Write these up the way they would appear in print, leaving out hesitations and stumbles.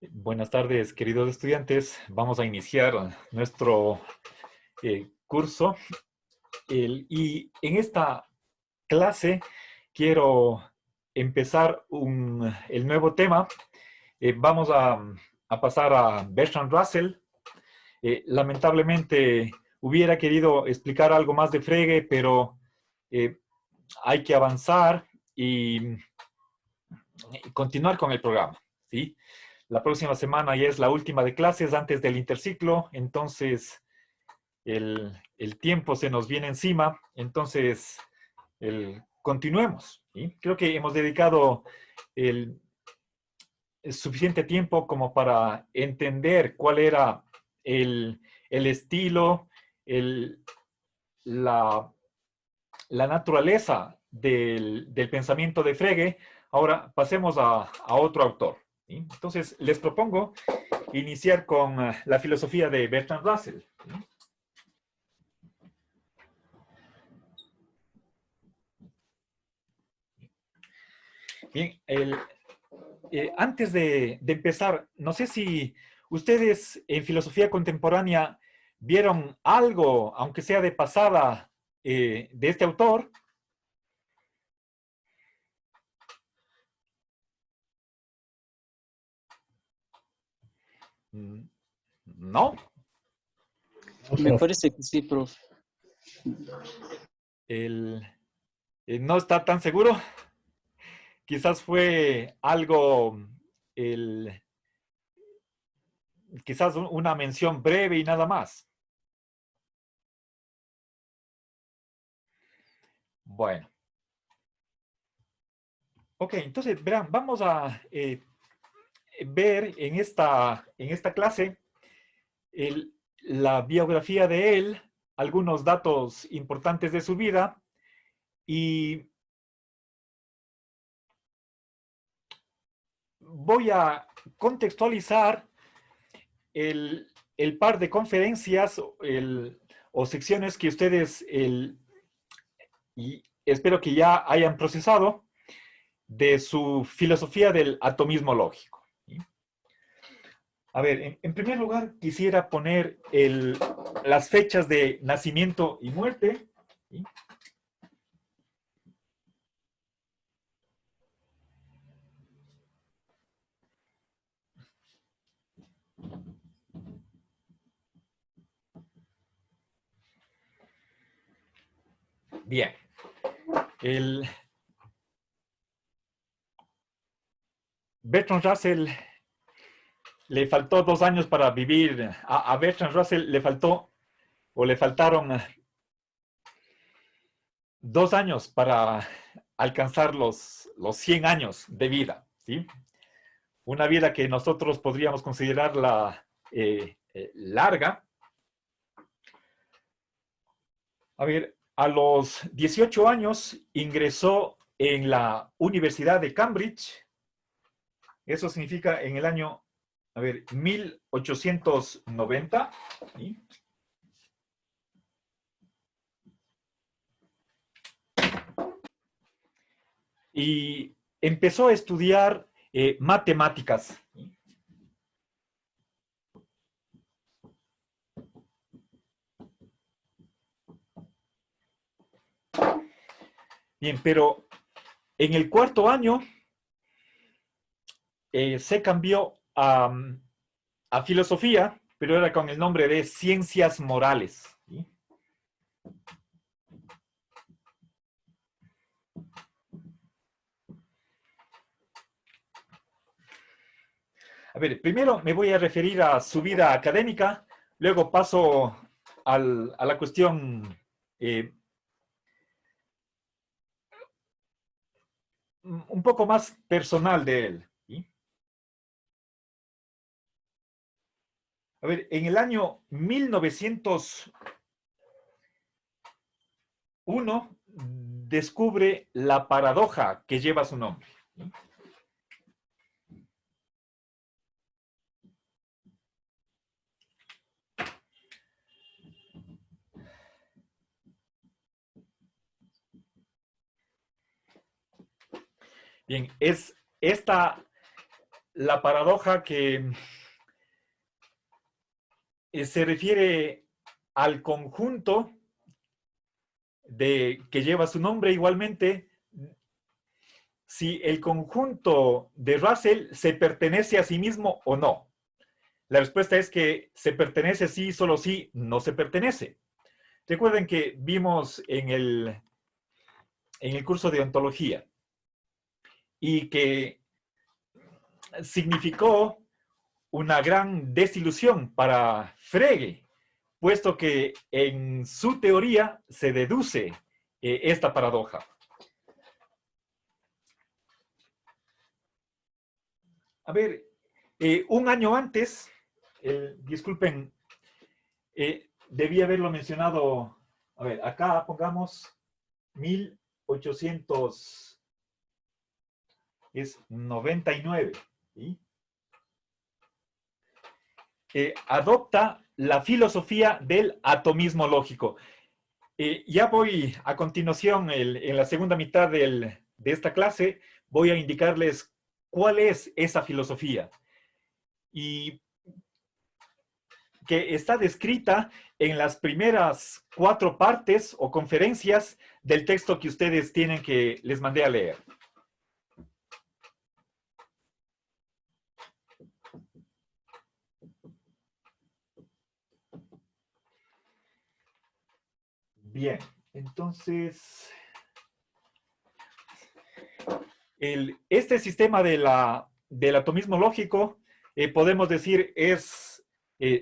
Buenas tardes, queridos estudiantes. Vamos a iniciar nuestro curso. Y en esta clase quiero empezar el nuevo tema. Vamos a pasar a Bertrand Russell. Lamentablemente hubiera querido explicar algo más de Frege, pero eh, hay que avanzar y continuar con el programa, ¿sí? La próxima semana ya es la última de clases antes del interciclo, entonces el tiempo se nos viene encima, entonces continuemos, ¿sí? Creo que hemos dedicado el suficiente tiempo como para entender cuál era el estilo, el, la, la naturaleza del pensamiento de Frege. Ahora pasemos a otro autor, ¿sí? Entonces les propongo iniciar con la filosofía de Bertrand Russell, ¿sí? Bien, antes de empezar, no sé si ustedes en filosofía contemporánea vieron algo, aunque sea de pasada, de este autor. Mm, ¿No? Me parece que sí, profe. El, ¿No está tan seguro? Quizás fue algo, el, quizás una mención breve y nada más. Bueno, ok, entonces verán, vamos a ver en esta clase el- la biografía de él, algunos datos importantes de su vida y voy a contextualizar el par de conferencias o secciones que ustedes y espero que ya hayan procesado de su filosofía del atomismo lógico, ¿sí? A ver, en primer lugar quisiera poner las fechas de nacimiento y muerte, ¿sí? Bien, el Bertrand Russell le faltó 2 años para vivir. A Bertrand Russell le faltó o le faltaron 2 años para alcanzar los 100 años de vida, ¿sí? Una vida que nosotros podríamos considerarla larga. A ver, a los 18 años ingresó en la Universidad de Cambridge. Eso significa en el año, a ver, 1890, ¿sí? Y empezó a estudiar matemáticas. Bien, pero en el cuarto año se cambió a filosofía, pero era con el nombre de ciencias morales, ¿sí? A ver, primero me voy a referir a su vida académica, luego paso a la cuestión eh, un poco más personal de él, ¿sí? A ver, en el año 1901 descubre la paradoja que lleva su nombre, ¿sí? Bien, es esta la paradoja que se refiere al conjunto que lleva su nombre igualmente, si el conjunto de Russell se pertenece a sí mismo o no. La respuesta es que se pertenece sí, solo sí, no se pertenece. Recuerden que vimos en el curso de ontología y que significó una gran desilusión para Frege, puesto que en su teoría se deduce esta paradoja. A ver, un año antes, disculpen, debí haberlo mencionado, a ver, acá pongamos 1899, ¿sí? Adopta la filosofía del atomismo lógico. Ya voy a continuación, en la segunda mitad de esta clase, voy a indicarles cuál es esa filosofía y que está descrita en las primeras 4 partes o conferencias del texto que ustedes tienen que les mandé a leer. Bien, entonces, este sistema del atomismo lógico, podemos decir, es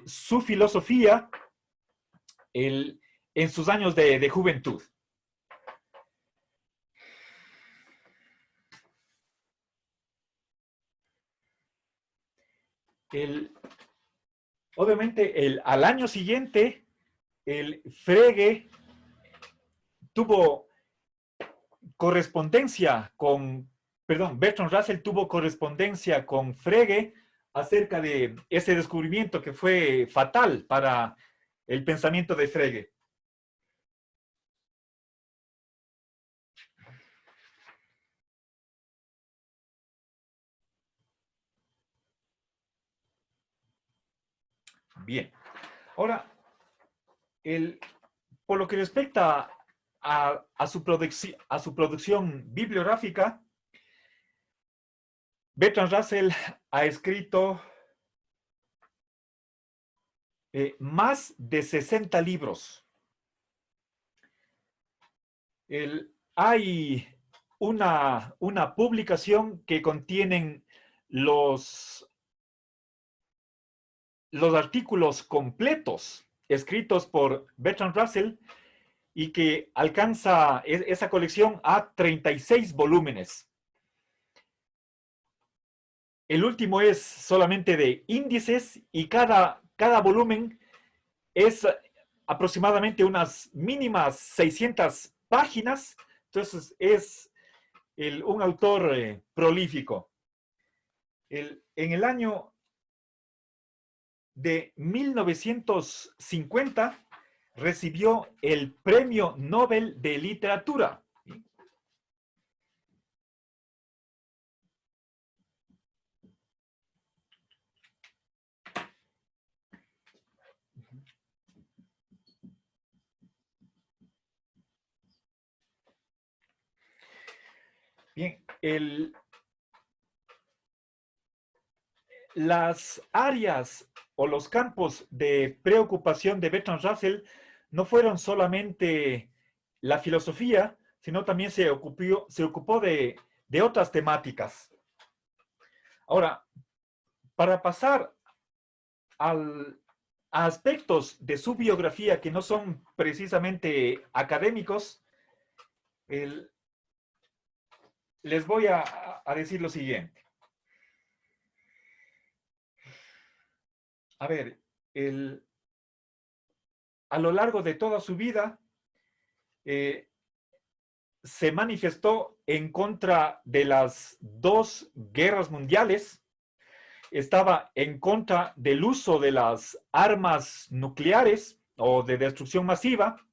su filosofía en sus años de juventud. Obviamente, al año siguiente, Frege tuvo correspondencia Bertrand Russell tuvo correspondencia con Frege acerca de ese descubrimiento que fue fatal para el pensamiento de Frege. Bien. Ahora, por lo que respecta a su producción bibliográfica, Bertrand Russell ha escrito más de 60 libros. Hay una publicación que contienen los artículos completos escritos por Bertrand Russell y que alcanza esa colección a 36 volúmenes. El último es solamente de índices y cada volumen es aproximadamente unas mínimas 600 páginas. Entonces es un autor prolífico. En el año de 1950 recibió el Premio Nobel de Literatura. Bien, las áreas o los campos de preocupación de Bertrand Russell no fueron solamente la filosofía, sino también se ocupó de otras temáticas. Ahora, para pasar a aspectos de su biografía que no son precisamente académicos, les voy a decir lo siguiente. A ver, a lo largo de toda su vida, se manifestó en contra de las 2 guerras mundiales, estaba en contra del uso de las armas nucleares o de destrucción masiva,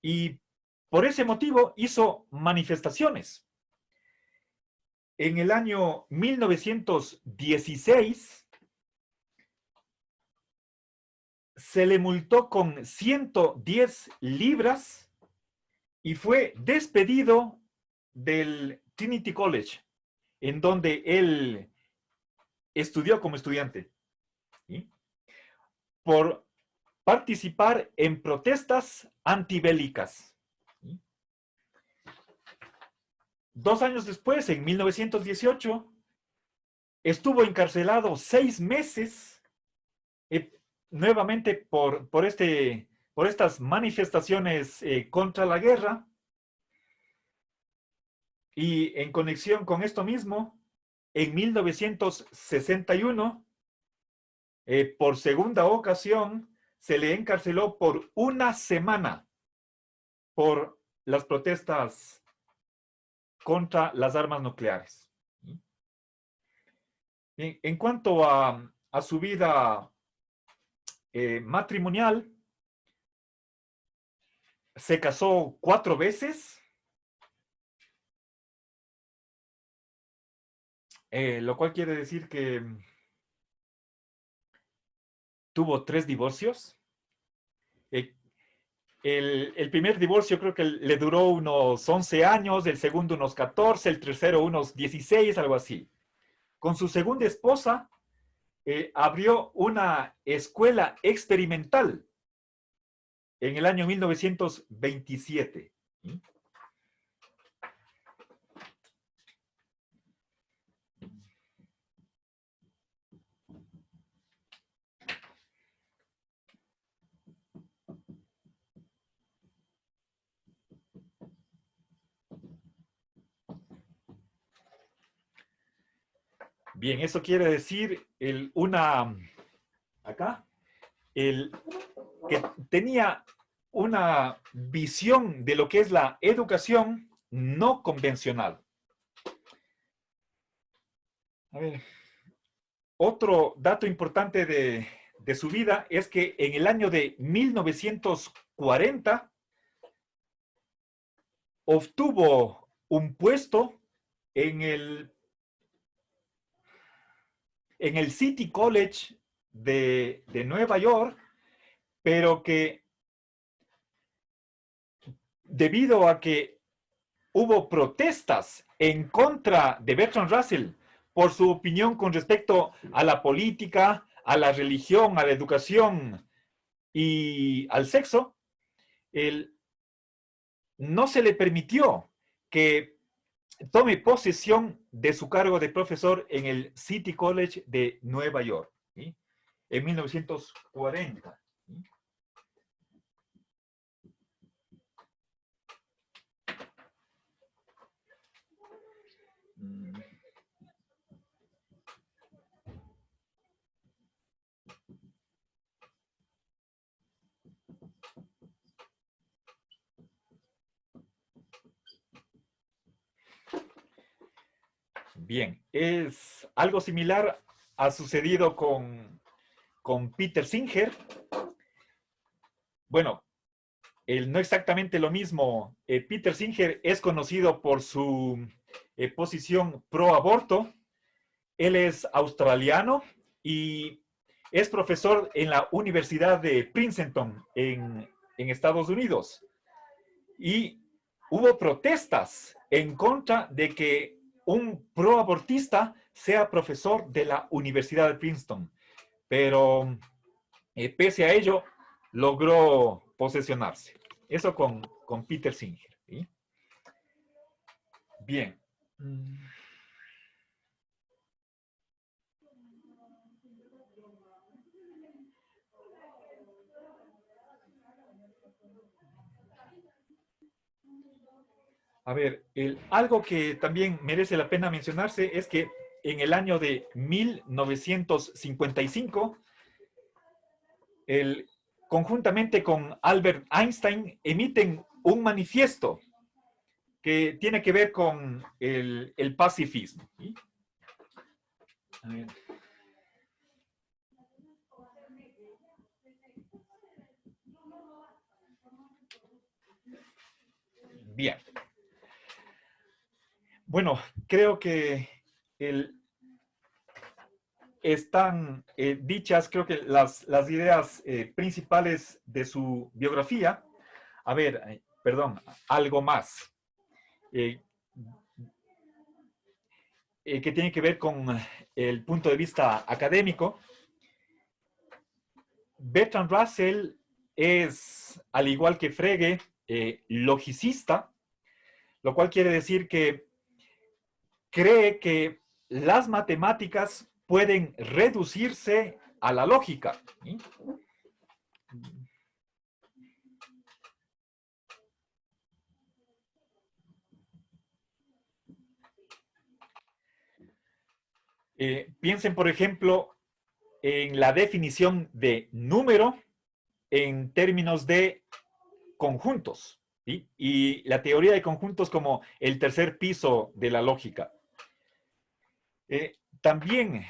y por ese motivo hizo manifestaciones. En el año 1916 se le multó con 110 libras y fue despedido del Trinity College, en donde él estudió como estudiante, ¿sí? Por participar en protestas antibélicas. ¿Sí? 2 años después, en 1918, estuvo encarcelado 6 meses nuevamente por estas manifestaciones contra la guerra. Y en conexión con esto mismo, en 1961, por segunda ocasión, se le encarceló por 1 semana por las protestas contra las armas nucleares. En cuanto a su vida matrimonial, se casó 4 veces, lo cual quiere decir que tuvo 3 divorcios. El primer divorcio creo que le duró unos 11 años, el segundo unos 14, el tercero unos 16, algo así. Con su segunda esposa, abrió una escuela experimental en el año 1927. Bien, eso quiere decir acá, que tenía una visión de lo que es la educación no convencional. A ver, otro dato importante de su vida es que en el año de 1940 obtuvo un puesto en el City College de Nueva York, pero que debido a que hubo protestas en contra de Bertrand Russell por su opinión con respecto a la política, a la religión, a la educación y al sexo, no se le permitió que tome posesión de su cargo de profesor en el City College de Nueva York, ¿sí? En 1940. ¿Sí? Bien, es algo similar ha sucedido con Peter Singer. Bueno, no exactamente lo mismo. Peter Singer es conocido por su posición pro aborto. Él es australiano y es profesor en la Universidad de Princeton en Estados Unidos. Y hubo protestas en contra de que un proabortista sea profesor de la Universidad de Princeton. Pero pese a ello, logró posesionarse. Eso con Peter Singer. ¿Sí? Bien. A ver, algo que también merece la pena mencionarse es que en el año de 1955, conjuntamente con Albert Einstein, emiten un manifiesto que tiene que ver con el pacifismo. ¿Sí? A ver. Bien. Bueno, creo que están dichas, creo que las ideas principales de su biografía. A ver, perdón, algo más eh, que tiene que ver con el punto de vista académico. Bertrand Russell es, al igual que Frege, logicista, lo cual quiere decir que cree que las matemáticas pueden reducirse a la lógica. ¿Sí? Piensen, por ejemplo, en la definición de número en términos de conjuntos, ¿sí? Y la teoría de conjuntos como el tercer piso de la lógica. También,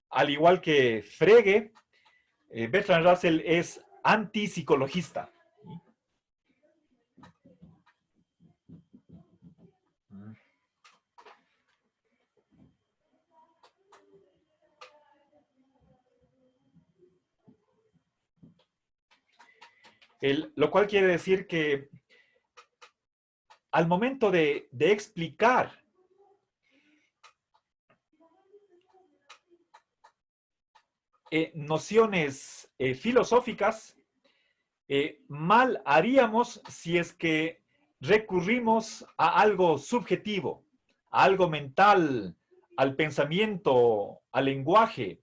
al igual que Frege, Bertrand Russell es antipsicologista. ¿Sí? Lo cual quiere decir que al momento de explicar nociones filosóficas, mal haríamos si es que recurrimos a algo subjetivo, a algo mental, al pensamiento, al lenguaje.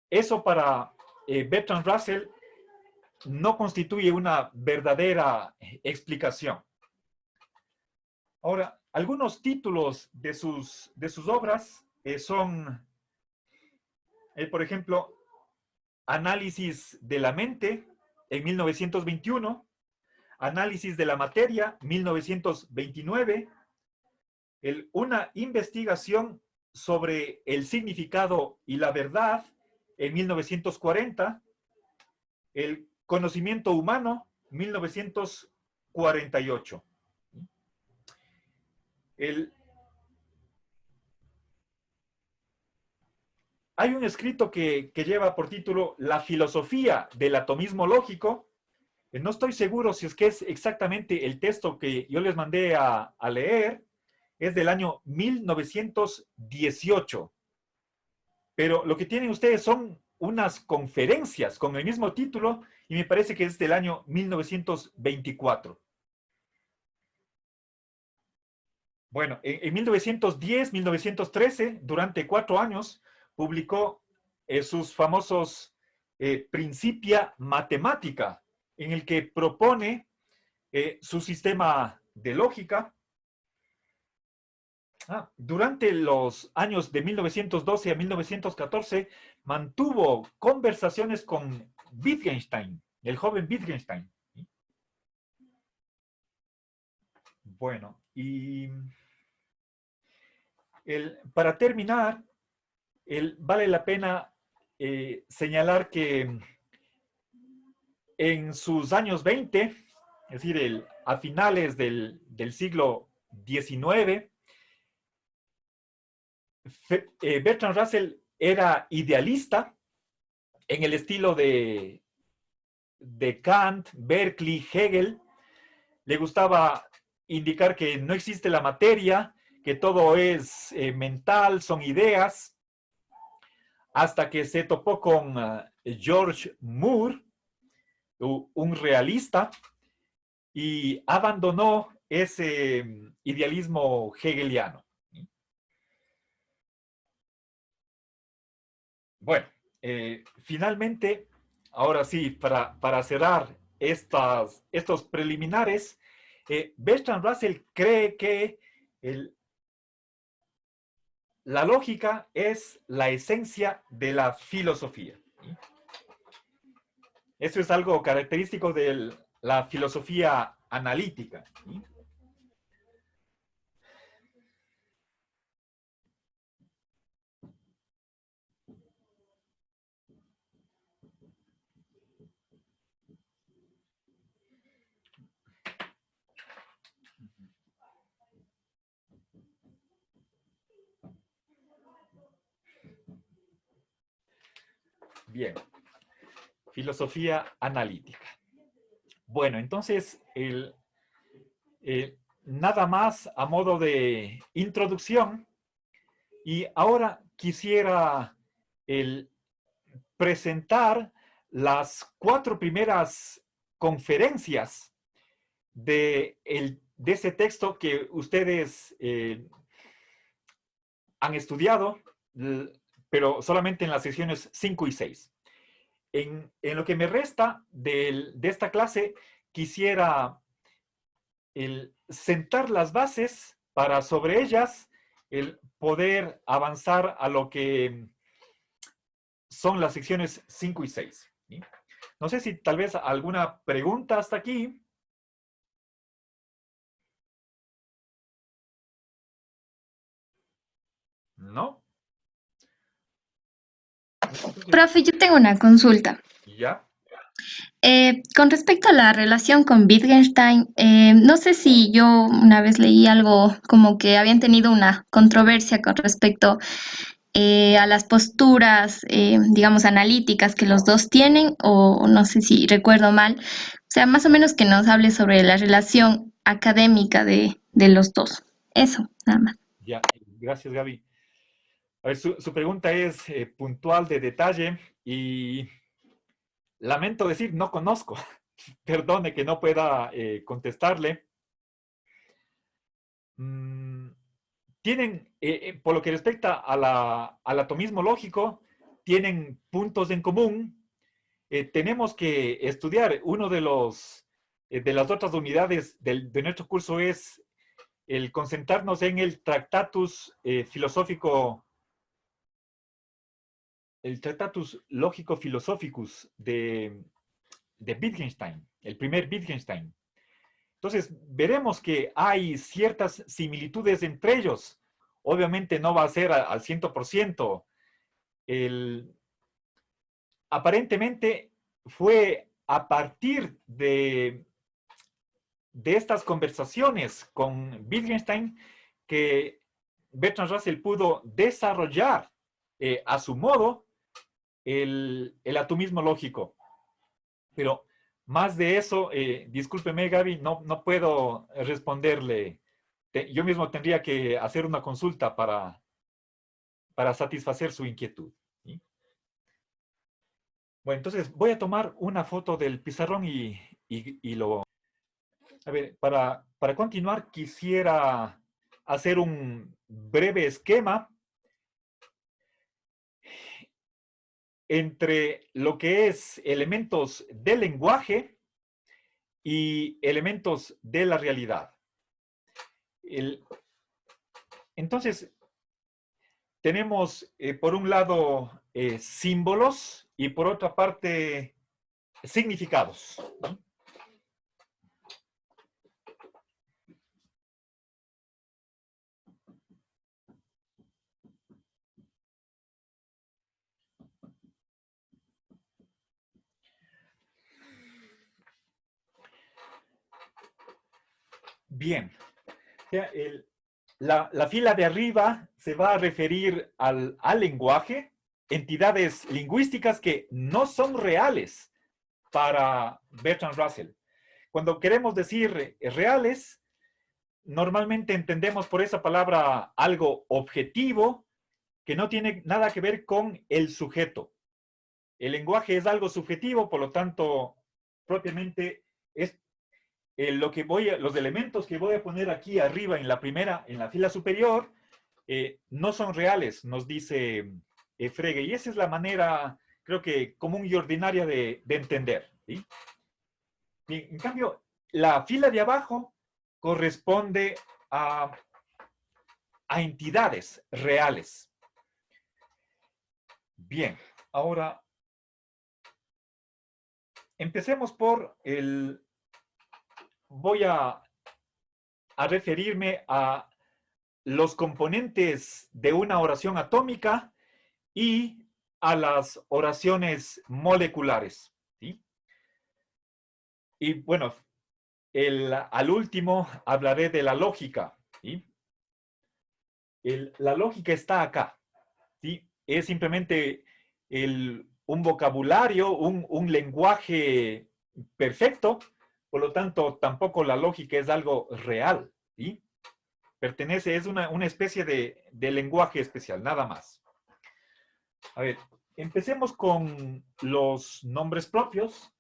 Eso para Bertrand Russell no constituye una verdadera explicación. Ahora, algunos títulos de sus obras son, por ejemplo, Análisis de la mente, en 1921, Análisis de la materia, 1929, una investigación sobre el significado y la verdad, en 1940, el conocimiento humano, 1948. Hay un escrito que lleva por título La filosofía del atomismo lógico. No estoy seguro si es que es exactamente el texto que yo les mandé a leer. Es del año 1918. Pero lo que tienen ustedes son unas conferencias con el mismo título y me parece que es del año 1924. Bueno, en 1910, 1913, durante 4 años, publicó sus famosos Principia Mathematica, en el que propone su sistema de lógica. Durante los años de 1912 a 1914, mantuvo conversaciones con Wittgenstein, el joven Wittgenstein. Bueno, y para terminar, vale la pena señalar que en sus años 20, es decir, a finales del siglo XIX, Bertrand Russell era idealista en el estilo de Kant, Berkeley, Hegel. Le gustaba indicar que no existe la materia, que todo es mental, son ideas, hasta que se topó con George Moore, un realista, y abandonó ese idealismo hegeliano. Bueno, finalmente, ahora sí, para cerrar estos preliminares, Bertrand Russell cree que la lógica es la esencia de la filosofía. Eso es algo característico de la filosofía analítica. Bien. Filosofía analítica. Bueno, entonces, nada más a modo de introducción. Y ahora quisiera presentar las 4 primeras conferencias de ese texto que ustedes han estudiado, pero solamente en las sesiones 5 y 6. En lo que me resta de esta clase, quisiera sentar las bases para sobre ellas el poder avanzar a lo que son las secciones 5 y 6. ¿Sí? No sé si tal vez alguna pregunta hasta aquí. ¿No? Profe, yo tengo una consulta. ¿Ya? Con respecto a la relación con Wittgenstein, no sé si yo una vez leí algo como que habían tenido una controversia con respecto a las posturas, digamos, analíticas que los dos tienen, o no sé si recuerdo mal. O sea, más o menos que nos hable sobre la relación académica de los dos. Eso, nada más. Ya, gracias, Gaby. A ver, su pregunta es puntual, de detalle, y lamento decir, no conozco. Perdone que no pueda contestarle. Tienen, por lo que respecta al atomismo lógico, tienen puntos en común. Tenemos que estudiar, uno de las otras unidades de nuestro curso es el concentrarnos en el Tractatus filosófico, el Tractatus lógico philosophicus de Wittgenstein, el primer Wittgenstein. Entonces, veremos que hay ciertas similitudes entre ellos. Obviamente no va a ser al 100%. Aparentemente fue a partir de estas conversaciones con Wittgenstein que Bertrand Russell pudo desarrollar a su modo el atomismo lógico. Pero más de eso, discúlpeme, Gaby, no puedo responderle. Yo mismo tendría que hacer una consulta para satisfacer su inquietud. ¿Sí? Bueno, entonces voy a tomar una foto del pizarrón y lo... A ver, para continuar quisiera hacer un breve esquema entre lo que es elementos del lenguaje y elementos de la realidad. Entonces, tenemos por un lado símbolos y por otra parte significados. ¿No? Bien. La fila de arriba se va a referir al lenguaje, entidades lingüísticas que no son reales para Bertrand Russell. Cuando queremos decir reales, normalmente entendemos por esa palabra algo objetivo que no tiene nada que ver con el sujeto. El lenguaje es algo subjetivo, por lo tanto, propiamente es los elementos que voy a poner aquí arriba en la fila superior, no son reales, nos dice Frege. Y esa es la manera, creo que común y ordinaria de entender. ¿Sí? Bien, en cambio, la fila de abajo corresponde a entidades reales. Bien, ahora empecemos por voy a referirme a los componentes de una oración atómica y a las oraciones moleculares. ¿Sí? Y bueno, al último hablaré de la lógica. ¿Sí? La lógica está acá. ¿Sí? Es simplemente un vocabulario, un lenguaje perfecto, por lo tanto, tampoco la lógica es algo real, ¿sí? Pertenece, es una especie de lenguaje especial, nada más. A ver, empecemos con los nombres propios.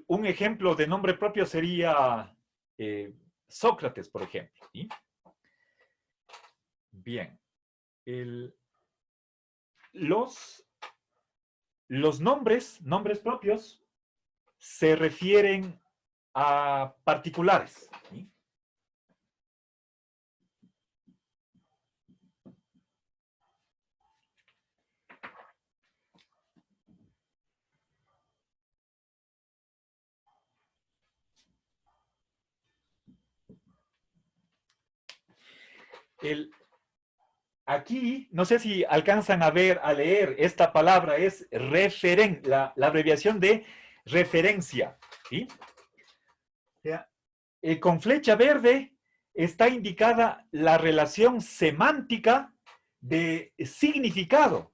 Un ejemplo de nombre propio sería Sócrates, por ejemplo, ¿sí? Bien. Los nombres propios, se refieren a particulares, ¿sí? Aquí, no sé si alcanzan a ver, a leer, esta palabra es la abreviación de referencia, ¿sí? Con flecha verde está indicada la relación semántica de significado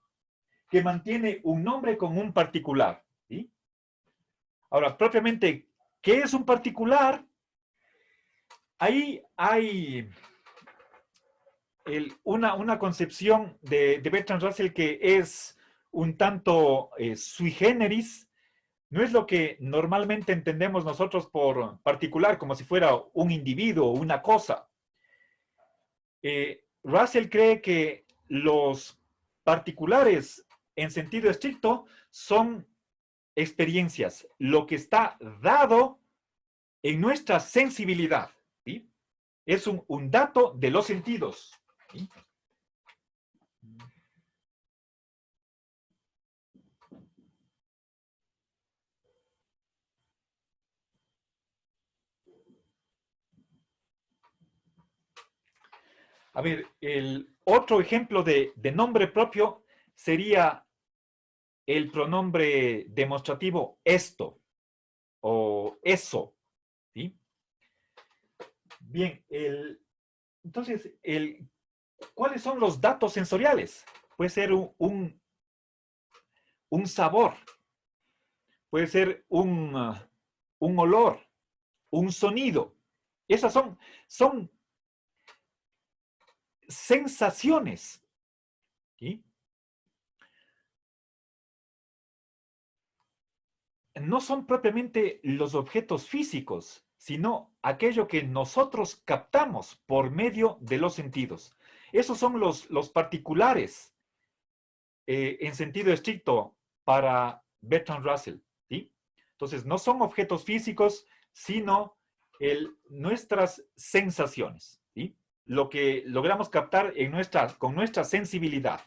que mantiene un nombre con un particular, ¿sí? Ahora, propiamente, ¿qué es un particular? Ahí hay una concepción de Bertrand Russell que es un tanto sui generis. No es lo que normalmente entendemos nosotros por particular, como si fuera un individuo o una cosa. Russell cree que los particulares, en sentido estricto, son experiencias, lo que está dado en nuestra sensibilidad, ¿sí? Es un dato de los sentidos, ¿sí? A ver, el otro ejemplo de nombre propio sería el pronombre demostrativo esto o eso, ¿sí? Bien, entonces, ¿cuáles son los datos sensoriales? Puede ser un sabor, puede ser un olor, un sonido. Esas son sensaciones, ¿sí? No son propiamente los objetos físicos, sino aquello que nosotros captamos por medio de los sentidos. Esos son los particulares en sentido estricto para Bertrand Russell, ¿sí? Entonces, no son objetos físicos, sino nuestras sensaciones, ¿sí? Lo que logramos captar con nuestra sensibilidad.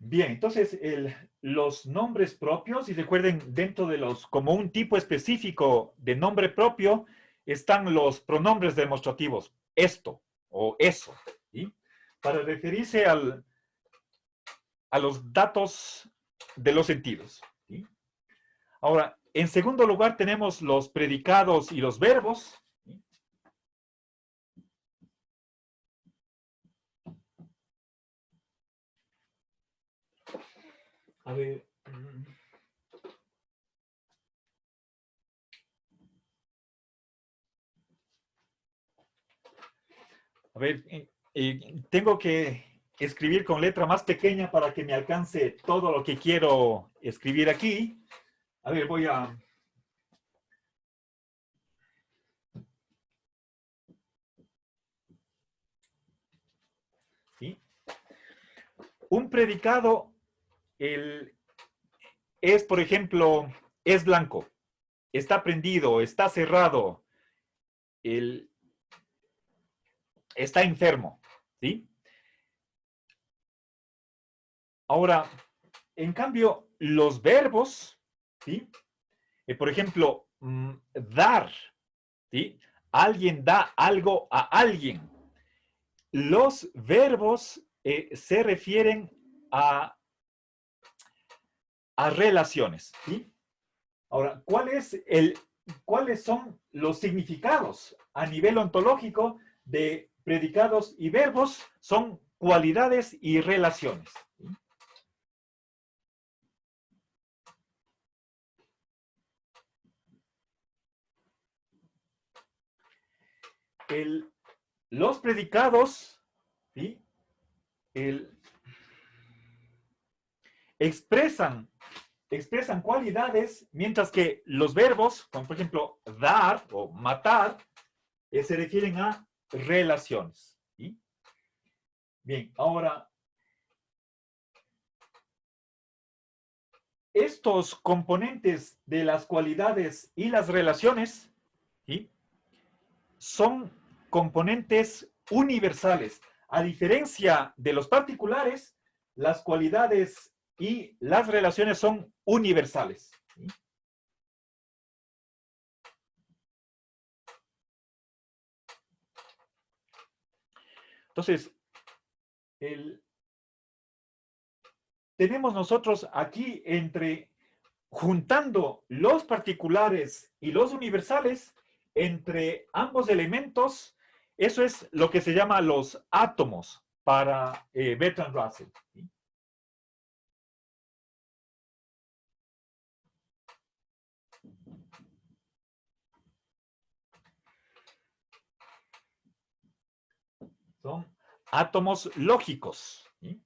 Bien, entonces los nombres propios, y recuerden, dentro de como un tipo específico de nombre propio, están los pronombres demostrativos, esto o eso, ¿sí? Para referirse a los datos de los sentidos, ¿sí? Ahora, en segundo lugar tenemos los predicados y los verbos, ¿sí? A ver. A ver, tengo que escribir con letra más pequeña para que me alcance todo lo que quiero escribir aquí. A ver, voy a... ¿Sí? Un predicado es, por ejemplo, es blanco, está prendido, está cerrado, está enfermo, ¿sí? Ahora, en cambio, los verbos, ¿sí? Por ejemplo, dar, ¿sí? Alguien da algo a alguien. Los verbos se refieren a relaciones, ¿sí? Ahora, ¿cuáles son los significados a nivel ontológico de predicados y verbos? Son cualidades y relaciones. Los predicados, ¿sí? expresan cualidades, mientras que los verbos, como por ejemplo dar o matar, se refieren a relaciones. ¿Sí? Bien, ahora, estos componentes de las cualidades y las relaciones, ¿sí? Son componentes universales. A diferencia de los particulares, las cualidades y las relaciones son universales. ¿Sí? Entonces, tenemos nosotros aquí juntando los particulares y los universales, entre ambos elementos, eso es lo que se llama los átomos para Bertrand Russell. ¿Sí? Son átomos lógicos. ¿Sí?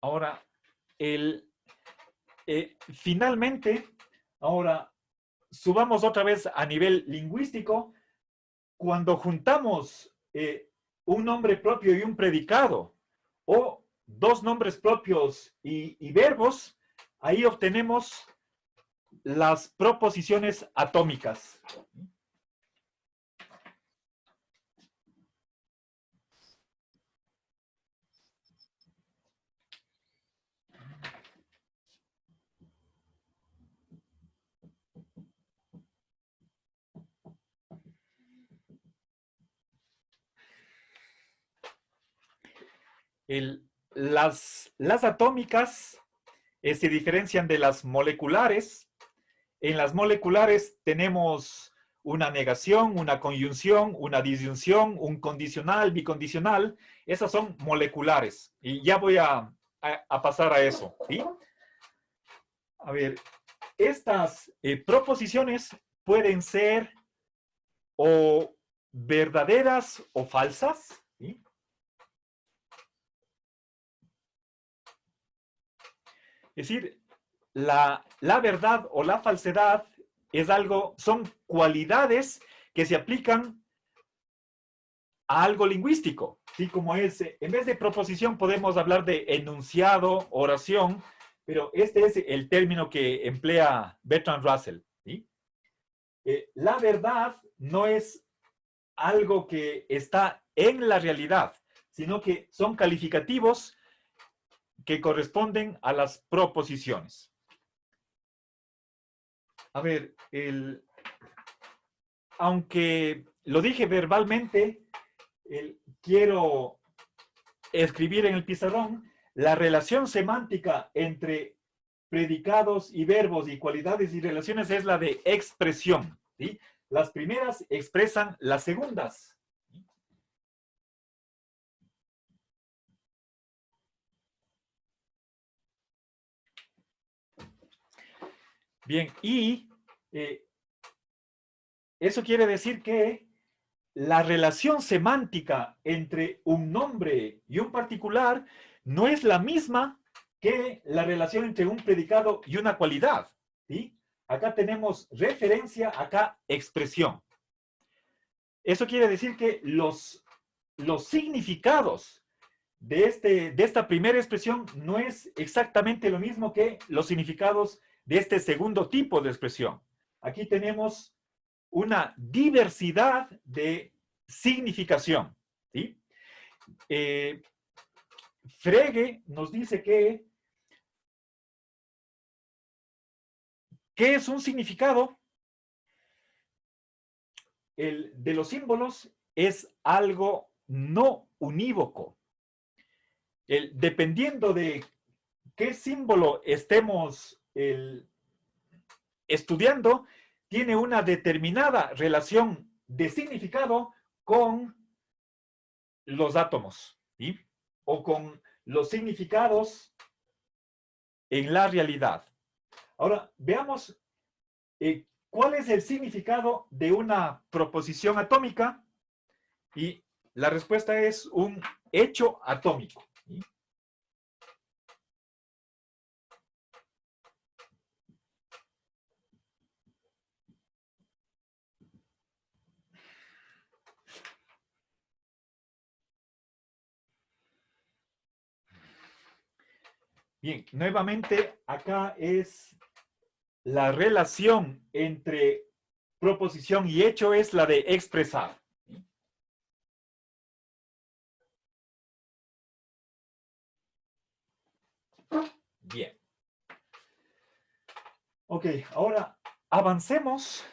Ahora, finalmente, ahora subamos otra vez a nivel lingüístico. Cuando juntamos un nombre propio y un predicado, o dos nombres propios y verbos, ahí obtenemos las proposiciones atómicas. Las atómicas se diferencian de las moleculares. En las moleculares tenemos una negación, una conjunción, una disyunción, un condicional, bicondicional. Esas son moleculares. Y ya voy a pasar a eso. ¿Sí? A ver, estas proposiciones pueden ser o verdaderas o falsas. ¿Sí? Es decir, la verdad o la falsedad son cualidades que se aplican a algo lingüístico. ¿Sí? Como en vez de proposición podemos hablar de enunciado, oración, pero este es el término que emplea Bertrand Russell. ¿Sí? La verdad no es algo que está en la realidad, sino que son calificativos que corresponden a las proposiciones. A ver, aunque lo dije verbalmente, quiero escribir en el pizarrón la relación semántica entre predicados y verbos y cualidades y relaciones es la de expresión. ¿Sí? Las primeras expresan las segundas. Bien, y eso quiere decir que la relación semántica entre un nombre y un particular no es la misma que la relación entre un predicado y una cualidad. ¿Sí? Acá tenemos referencia, acá expresión. Eso quiere decir que los significados de esta primera expresión no es exactamente lo mismo que los significados de este segundo tipo de expresión. Aquí tenemos una diversidad de significación. ¿Sí? Frege nos dice que ¿qué es un significado? El de los símbolos es algo no unívoco. Dependiendo de qué símbolo estemos el estudiando tiene una determinada relación de significado con los átomos, ¿sí? O con los significados en la realidad. Ahora, veamos cuál es el significado de una proposición atómica, y la respuesta es un hecho atómico, ¿sí? Bien, nuevamente acá es la relación entre proposición y hecho es la de expresar. Bien. Ok, ahora avancemos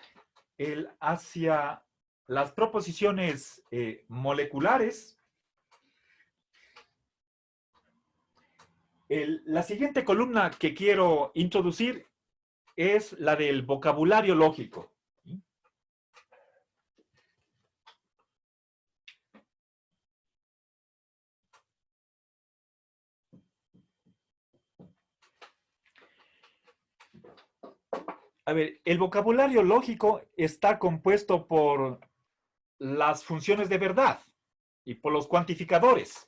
hacia las proposiciones moleculares. La siguiente columna que quiero introducir es la del vocabulario lógico. A ver, el vocabulario lógico está compuesto por las funciones de verdad y por los cuantificadores.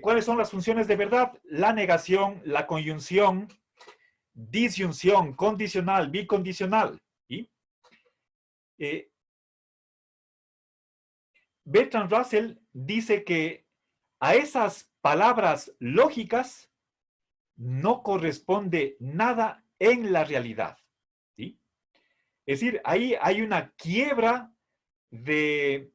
¿Cuáles son las funciones de verdad? La negación, la conjunción, disyunción, condicional, bicondicional. ¿Sí? Bertrand Russell dice que a esas palabras lógicas no corresponde nada en la realidad. ¿Sí? Es decir, ahí hay una quiebra de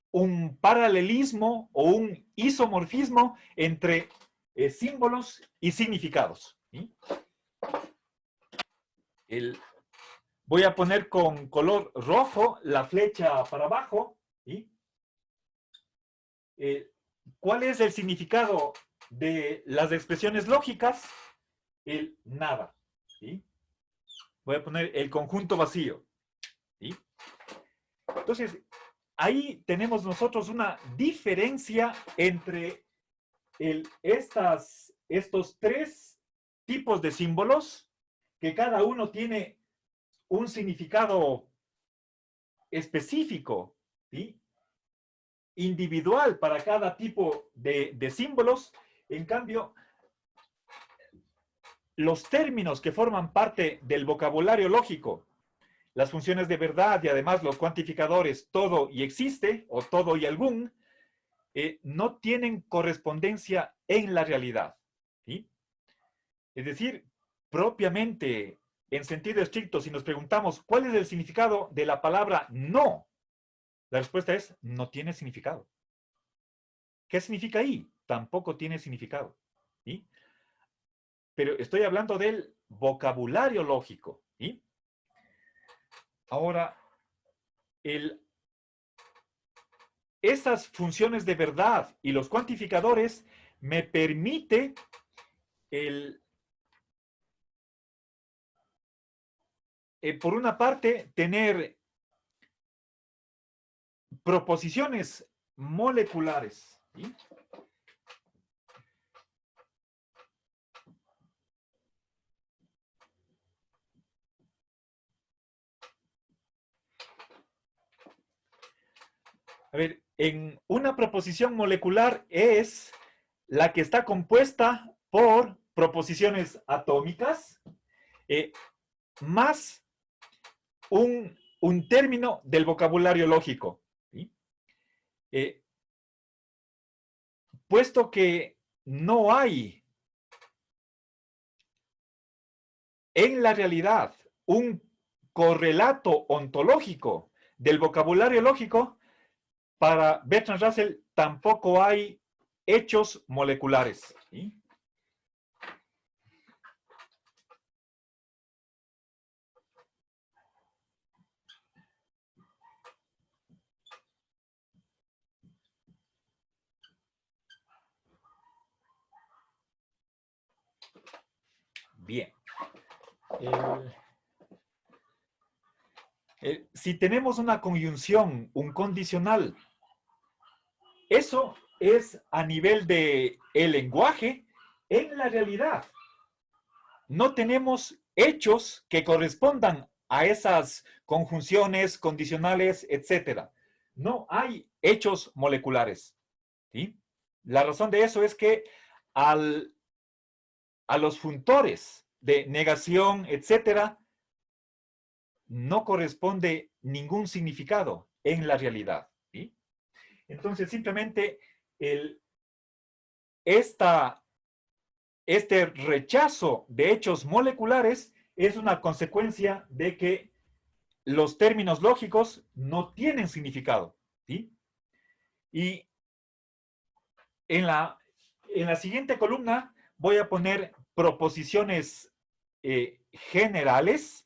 un paralelismo o un isomorfismo entre símbolos y significados. ¿Sí? Voy a poner con color rojo la flecha para abajo. ¿Sí? ¿Cuál es el significado de las expresiones lógicas? El nada. ¿Sí? Voy a poner el conjunto vacío. ¿Sí? Entonces, ahí tenemos nosotros una diferencia entre estos tres tipos de símbolos, que cada uno tiene un significado específico, ¿sí? Individual para cada tipo de símbolos. En cambio, los términos que forman parte del vocabulario lógico, las funciones de verdad y además los cuantificadores todo y existe o todo y algún, no tienen correspondencia en la realidad. ¿Sí? Es decir, propiamente, en sentido estricto, si nos preguntamos cuál es el significado de la palabra no, la respuesta es no tiene significado. ¿Qué significa ahí? Tampoco tiene significado. ¿Sí? Pero estoy hablando del vocabulario lógico. ¿Sí? Ahora, esas funciones de verdad y los cuantificadores me permite por una parte, tener proposiciones moleculares. ¿Sí? A ver, en una proposición molecular es la que está compuesta por proposiciones atómicas más un término del vocabulario lógico. ¿Sí? Puesto que no hay en la realidad un correlato ontológico del vocabulario lógico, para Bertrand Russell tampoco hay hechos moleculares. ¿Sí? Bien. Si tenemos una conjunción, un condicional, eso es a nivel del lenguaje. En la realidad, no tenemos hechos que correspondan a esas conjunciones, condicionales, etc. No hay hechos moleculares, ¿sí? La razón de eso es que a los funtores de negación, etc., no corresponde ningún significado en la realidad, ¿sí? Entonces, simplemente este rechazo de hechos moleculares es una consecuencia de que los términos lógicos no tienen significado, ¿sí? Y en la siguiente columna voy a poner proposiciones generales.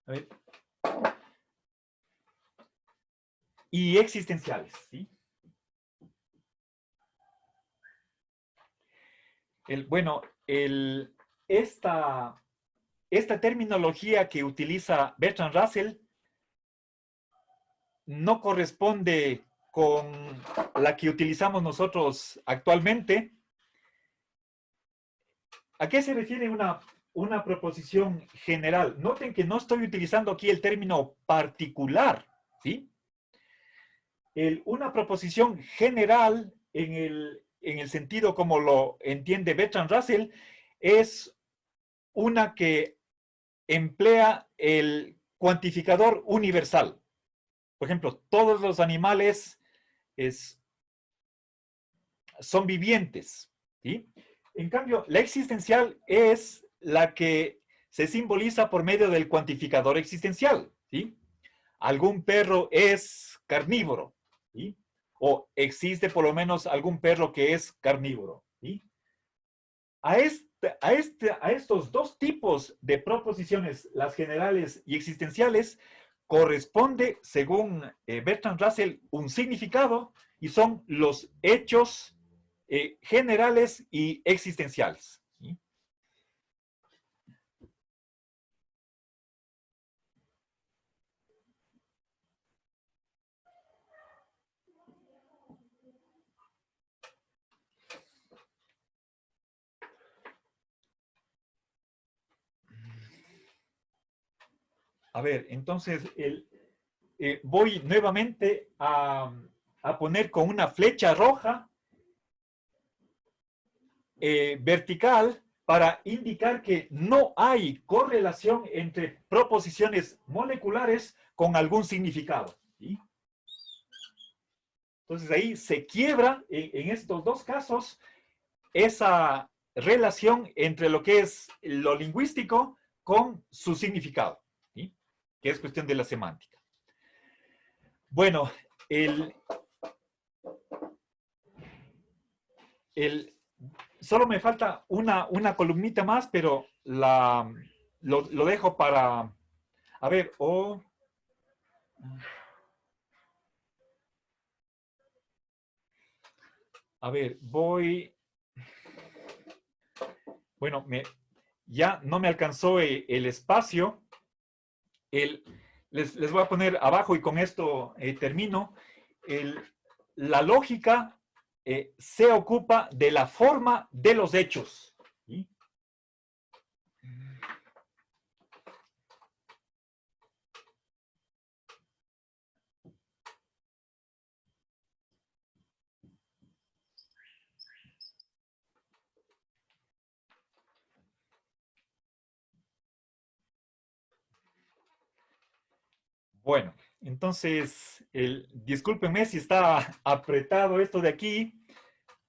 A ver. Y existenciales, ¿sí? Esta terminología que utiliza Bertrand Russell no corresponde con la que utilizamos nosotros actualmente. ¿A qué se refiere una proposición general? Noten que no estoy utilizando aquí el término particular, ¿sí? Una proposición general en el sentido como lo entiende Bertrand Russell es una que emplea el cuantificador universal. Por ejemplo, todos los animales son vivientes, ¿sí? En cambio, la existencial es la que se simboliza por medio del cuantificador existencial, ¿sí? Algún perro es carnívoro, ¿sí? O existe por lo menos algún perro que es carnívoro, ¿sí? A estos dos tipos de proposiciones, las generales y existenciales, corresponde, según Bertrand Russell, un significado y son los hechos generales y existenciales, ¿sí? A ver, entonces voy nuevamente a poner con una flecha roja vertical para indicar que no hay correlación entre proposiciones moleculares con algún significado, ¿sí? Entonces ahí se quiebra en estos dos casos esa relación entre lo que es lo lingüístico con su significado, ¿sí? Que es cuestión de la semántica. Bueno, solo me falta una columnita más, pero lo dejo para... A ver, a ver, voy... Bueno, ya no me alcanzó el espacio. Les voy a poner abajo y con esto termino. La lógica se ocupa de la forma de los hechos, ¿sí? Bueno, entonces, discúlpenme si está apretado esto de aquí,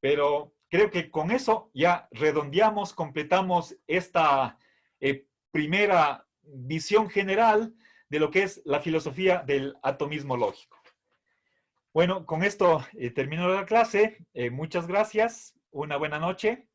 pero creo que con eso ya redondeamos, completamos esta primera visión general de lo que es la filosofía del atomismo lógico. Bueno, con esto termino la clase. Muchas gracias. Una buena noche.